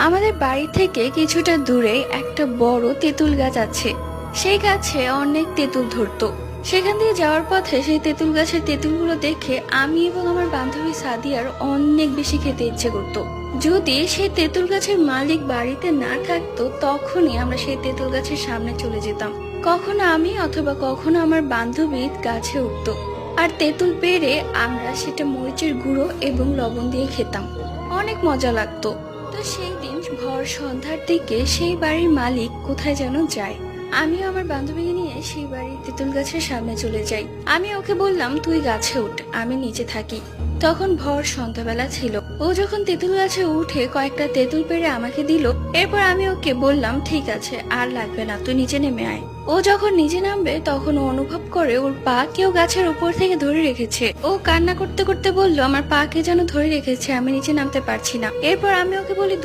আমাদের বাড়ি থেকে কিছুটা দূরে একটা বড় তেঁতুল গাছ আছে। সেই গাছে অনেক তেঁতুল ধরতো। সেখান দিয়ে যাওয়ার পথে সেই তেঁতুল গাছের তেঁতুলগুলো দেখে আমি এবং আমার বান্ধবী সাদিয়ার অনেক বেশি খেতে ইচ্ছে করতো। যদি সেই তেঁতুল গাছের মালিক বাড়িতে না থাকতো তখনই আমরা সেই তেঁতুল গাছের সামনে চলে যেতাম। কখনো আমি অথবা কখনো আমার বান্ধবী গাছে উঠতো, আর তেঁতুল পেড়ে আমরা সেটা মরিচের গুঁড়ো এবং লবণ দিয়ে খেতাম। অনেক মজা লাগতো। তো সেই দিন ভোর সন্ধ্যার দিকে সেই বাড়ির মালিক কোথায় যেন যায়। আমিও আমার বান্ধবীকে নিয়ে সেই বাড়ির তেঁতুল গাছের সামনে চলে যাই। আমি ওকে বললাম, তুই গাছে উঠ, আমি নিচে থাকি। তখন ভোর সন্ধ্যাবেলা ছিল। ও যখন তেঁতুল গাছে উঠে কয়েকটা তেঁতুল পেড়ে আমাকে দিল, এরপর আমি ওকে বললাম, ঠিক আছে, আর লাগবে না, তুই নিচে নেমে আয়। ও যখন নিচে নামবে তখন ও অনুভব করে ওর পা কেউ গাছের উপর থেকে ধরে রেখেছে। ও কান্না করতে করতে বলল, আমার পা কে যেন ধরে রেখেছে, আমি নিচে নামতে পারছি না। এরপর আমি ওকে বলি,